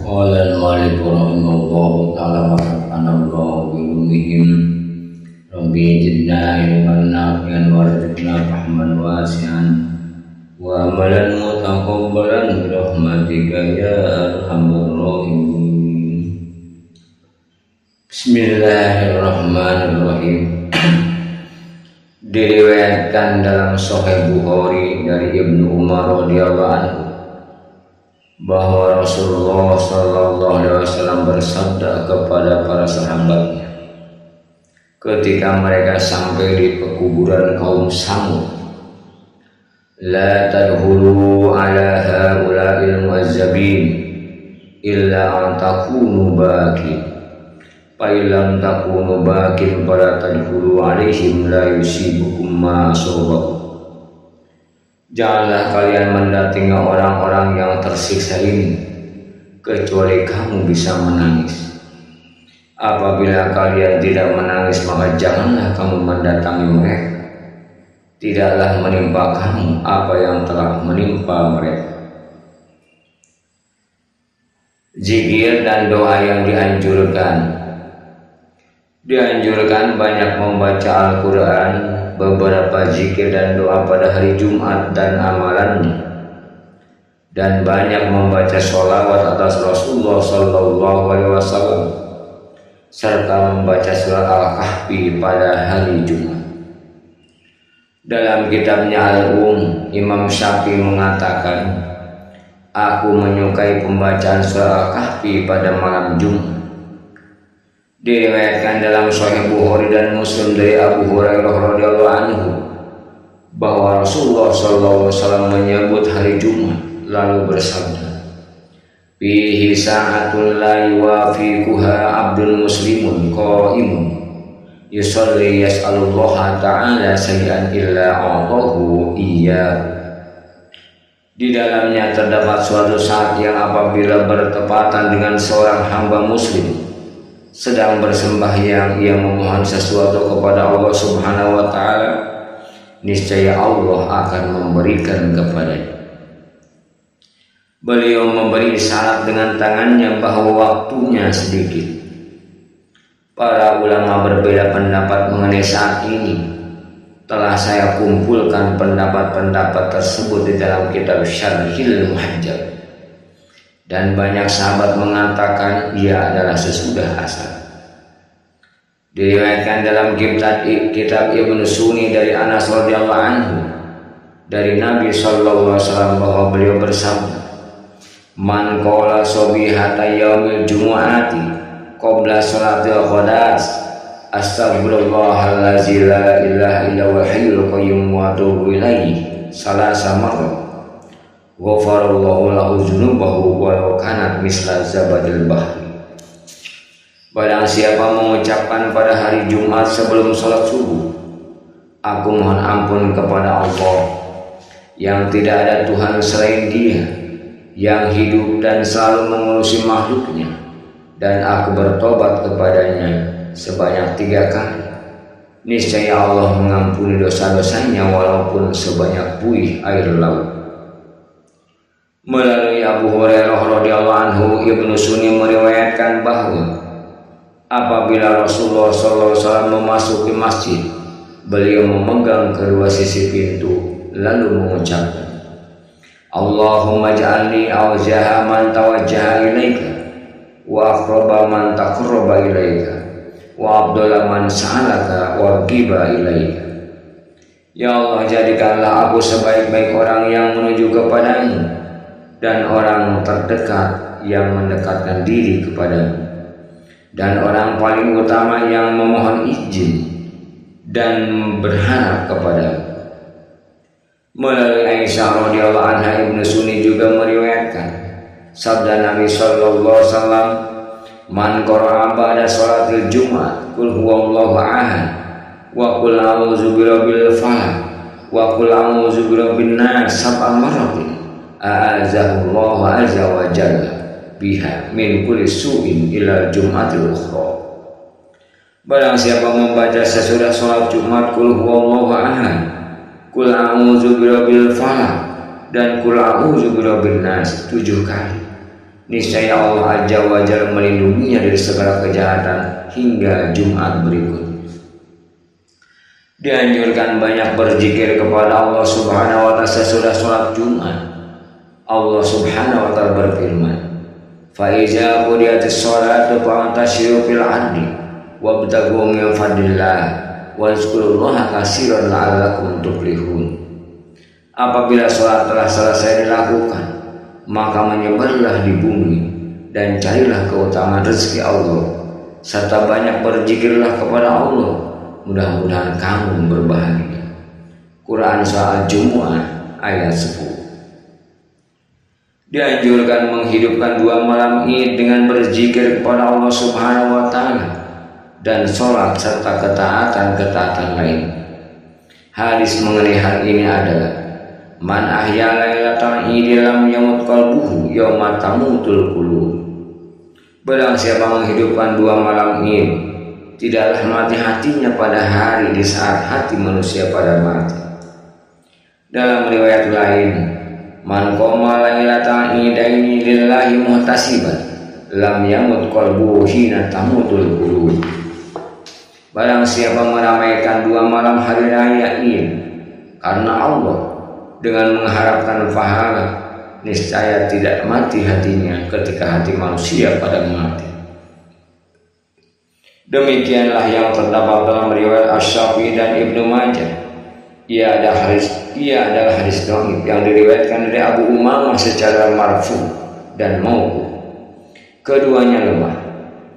Qala al-Malik rahimahullahu ta'ala wa nafa'anallahu bi ulumihim rabbi zidna ilman nafi'an warzuqna fahman wasi'an wa amalan mutaqabbalan bi rahmatika ya arhamar rahimin. Bismillahirrahmanirrahim. Diriwayatkan dalam Sahih Bukhari dari Ibnu Umar radhiyallahu anhu bahwa Rasulullah sallallahu alaihi wasallam bersabda kepada para sahabatnya ketika mereka sampai di pekuburan kaum Samud, la tadkhulu ala haula'il mu'azzabin illa an takunu bakin fa illam takunu bakin fala tadkhulu alaihim la yusibukum ma asabakum. Janganlah kalian mendatangi orang-orang yang tersiksa ini kecuali kamu bisa menangis. Apabila kalian tidak menangis, maka janganlah kamu mendatangi mereka. Tidaklah menimpa kamu apa yang telah menimpa mereka. Zikir dan doa yang dianjurkan banyak membaca Al-Quran, beberapa zikir dan doa pada hari Jumat dan amalannya, dan banyak membaca sholawat atas Rasulullah sallallahu alaihi wasallam serta membaca surat Al-Kahfi pada hari Jumat. Dalam kitabnya Al-Um, Imam Syafi'i mengatakan, aku menyukai pembacaan surat Al-Kahfi pada malam Jumat. Diriwayatkan dalam Sahih Bukhari dan Muslim dari Abu Hurairah radhiyallahu anhu bahwa Rasulullah sallallahu alaihi wasallam menyebut hari Jumat lalu bersabda, fihi sa'atun la yuwafiquha abdul muslimun qaimun yusalli yas'alullaha ta'ala shay'an illa a'tahu iyyahu. Di dalamnya terdapat suatu saat yang apabila bertepatan dengan seorang hamba muslim sedang bersembahyang, ia memohon sesuatu kepada Allah Subhanahu wa ta'ala, niscaya Allah akan memberikan kepadanya. Beliau memberi isyarat dengan tangannya bahwa waktunya sedikit. Para ulama berbeda pendapat mengenai saat ini. Telah saya kumpulkan pendapat-pendapat tersebut di dalam kitab Syarhil Muhajjab, dan banyak sahabat mengatakan ia adalah sesudah asar. Diriwayatkan dalam kitab Ibnu Sunni dari Anas radhiyallahu anhu dari Nabi sallallahu alaihi wasallam bahwa beliau bersabda, man qala subihata yaumil jumu'ati qabla salatil ghadas astaghfirullahallazi la ilaha illa huwal hayyul qayyum wa atubu ilaihi salasa marrat ghafarallahu lahu dzunubahu wa kanat misla zabadil bahri. Barang siapa mengucapkan pada hari Jumat sebelum sholat subuh, aku mohon ampun kepada Allah yang tidak ada Tuhan selain Dia, yang hidup dan selalu mengurusi makhluknya, dan aku bertobat kepadanya sebanyak 3 kali, niscaya Allah mengampuni dosa-dosanya walaupun sebanyak buih air laut. Melalui Abu Hurairah radhiyallahu anhu, Ibnu Sunni meriwayatkan bahwa apabila Rasulullah SAW memasuki masjid, beliau memegang kedua sisi pintu lalu mengucapkan, Allahumma ja'alni awjaha man tawajjaha ilaika wa aqraba man taqarraba ilaika wa abdullah man sa'alaka wa qiba ilaika. Ya Allah, jadikanlah aku sebaik-baik orang yang menuju kepadamu dan orang terdekat yang mendekatkan diri kepadamu, dan orang paling utama yang memohon izin dan berharap kepadamu. Melalui Aisyah radhiyallahu anha, Ibnu Sunni juga meriwayatkan sabda Nabi sallallahu alaihi wasallam, man qara'a ba'da sholatil Jumat qul huwallahu ahad wa qul a'udzu birabbil falaq wa qul a'udzu birabbin nas sab'a marratin a'azahullahu azza wa jalla biha min kulli su'in ila Jumatil ukhra. Barang siapa membaca sesudah sholat Jumat qul huwallahu ahad, qul a'udzu birabbil falaq dan qul a'udzu birabbin nas 7 kali, Niscaya Allah Azza wa Jalla melindunginya dari segala kejahatan hingga Jumat berikut. Dianjurkan banyak berzikir kepada Allah Subhanahu wa Ta'ala sesudah sholat Jumat. Allah Subhanahu wa Ta'ala berfirman, "Fa iza qudiyatis sholatu fantashiru fil ardi wabtaghu min fadlillah wazkurullaha katsiran la'allakum tuflihun." Apabila sholat telah selesai dilakukan, maka menyebarlah di bumi dan carilah keutamaan rezeki Allah, serta banyak berzikirlah kepada Allah, mudah-mudahan kamu berbahagia. Quran Surah Al-Jumu'ah ayat 10. Dianjurkan menghidupkan 2 malam Id dengan berzikir kepada Allah Subhanahu wa Ta'ala dan sholat serta ketaatan lain. Hadis mengenai hal ini adalah, "Man ahya lailatal Id lam yamut qalbuhu yauma tamutul qulub." Barang siapa menghidupkan 2 malam Id, tidaklah mati hatinya pada hari di saat hati manusia pada mati. Dalam riwayat lain, "Man qoma lailatal idaini lillahi muhtasiban lam yamut qalbuhu hina tamutul qulub." Barang siapa meramaikan 2 malam hari raya Id karena Allah dengan mengharapkan pahala, niscaya tidak mati hatinya ketika hati manusia pada mati. Demikianlah yang terdapat dalam riwayat Asy-Syafi'i dan Ibnu Majah. Ia adalah hadis dhaif yang diriwayatkan dari Abu Umamah secara marfu dan mauquf. Keduanya lemah.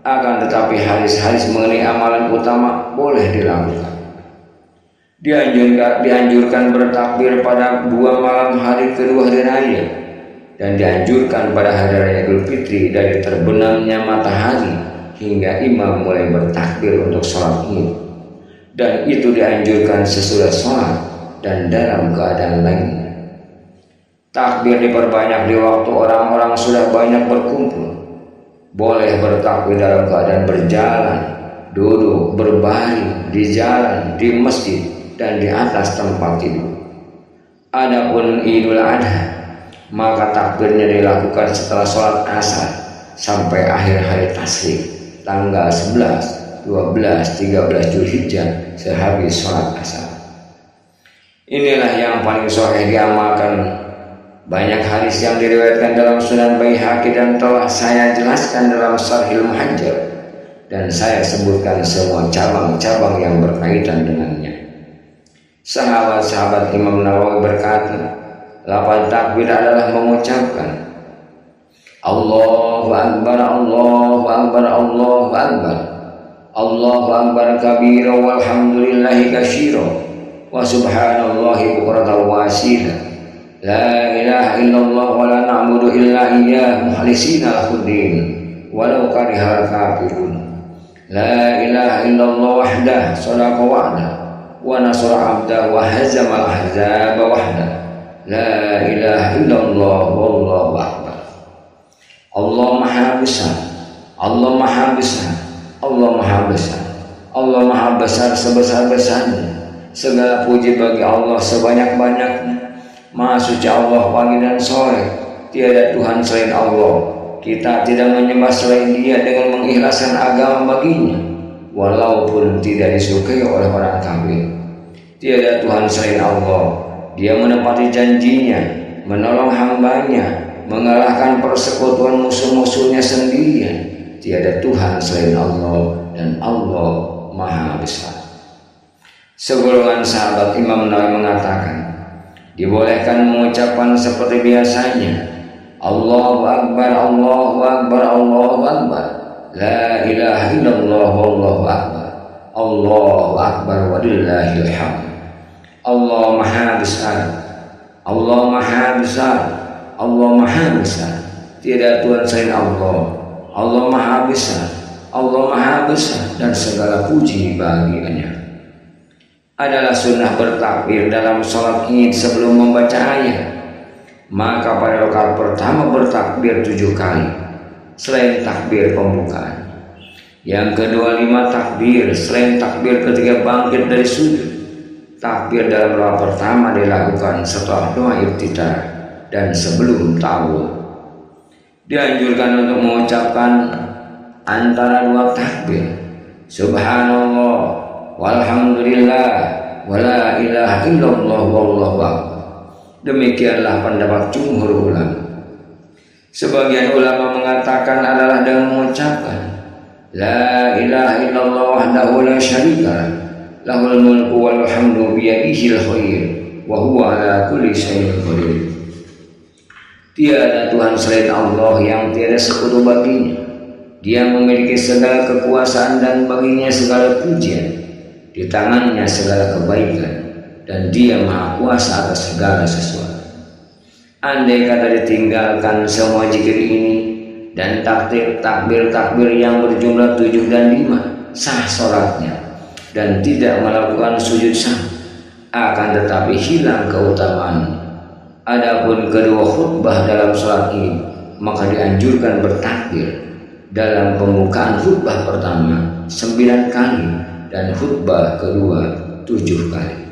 Akan tetapi hadis-hadis mengenai amalan utama boleh dilakukan. Dianjurkan bertakbir pada 2 malam hari kedua hari raya, dan dianjurkan pada hari raya Idul Fitri dari terbenamnya matahari hingga imam mulai bertakbir untuk sholat Id, dan itu dianjurkan sesudah sholat dan dalam keadaan lainnya. Takbir diperbanyak di waktu orang-orang sudah banyak berkumpul. Boleh bertakbir dalam keadaan berjalan, duduk, berbaring, di jalan, di masjid, dan di atas tempat tidur. Adapun Idul Adha, maka takbirnya dilakukan setelah sholat asar sampai akhir hari tasyrik, tanggal 11, 12, 13 Zulhijjah sehabis sholat asar. Inilah yang paling sahih diamalkan. Banyak hadis yang diriwayatkan dalam Sunan Baihaqi dan telah saya jelaskan dalam Syarhil Muhadzab, dan saya sebutkan semua cabang-cabang yang berkaitan dengannya. Sahabat-sahabat Imam Nawawi berkata, lafaz takbir adalah mengucapkan Allahu Akbar, Allahu Akbar, Allahu Akbar, Allahu Akbar kabira walhamdulillahi katsira wa subhanallahi bukratan wa asila. La ilaha illallah wa la na'budu illa iyyah mukhlisina lahuddin walau karihal kafirun. La ilaha illallah wahdah sadaqa wa'dah wa nasara 'abdah wa hazama al-ahzaba wahdah. La ilaha illallah wallahu akbar. Allah Maha Besar, Allah Maha Besar, Allah Maha Besar, Allah Maha Besar sebesar-besarnya. Segala puji bagi Allah sebanyak-banyaknya. Maha suci Allah pagi dan sore, tiada Tuhan selain Allah. Kita tidak menyembah selain Dia dengan mengikhlaskan agama baginya, walaupun tidak disukai oleh orang kafir. Tiada Tuhan selain Allah. Dia menepati janjinya, menolong hambanya, mengalahkan persekutuan musuh-musuhnya sendirian. Tiada Tuhan selain Allah, dan Allah Maha Besar. Segolongan sahabat Imam Nawawi mengatakan, dibolehkan mengucapkan seperti biasanya, Allahu Akbar, Allahu Akbar, Allahu Akbar, La ilaha illallah, Wallahu Akbar, Allahu Akbar, walillahil hamd. Allah Maha Besar, Allah Maha Besar, Allah Maha Besar. Tidak Tuhan selain Allah. Allah Maha Besar, Allah Maha Besar, dan segala puji baginya. Adalah sunnah bertakbir dalam sholat Id sebelum membaca ayat. Maka pada rakaat pertama bertakbir 7 kali selain takbir pembukaan. Yang kedua 5 takbir selain takbir ketika bangkit dari sujud. Takbir dalam rakaat pertama dilakukan setelah doa iftitah dan sebelum ta'awudz. Dianjurkan untuk mengucapkan antara dua takbir, subhanallah walhamdulillah wala ilaha illallah wallahu akbar. Demikianlah pendapat jumhur ulama. Sebagian ulama mengatakan adalah dengan mengucapkan la ilaha illallah wahdahu la syarikalah, lahul mulku wal hamdu biyadihil khair wa huwa ala kulli syai'in qadir. Tiada Tuhan selain Allah yang tiada sekutu baginya. Dia memiliki segala kekuasaan dan baginya segala pujian. Di tangannya segala kebaikan dan dia maha kuasa atas segala sesuatu. Andai kata ditinggalkan semua zikir ini dan takbir yang berjumlah 7 dan 5, sah sholatnya dan tidak melakukan sujud sahwi, akan tetapi hilang keutamaan. Adapun kedua khutbah dalam sholat ini, maka dianjurkan bertakbir dalam pembukaan khutbah pertama 9 kali dan khutbah kedua 7 kali.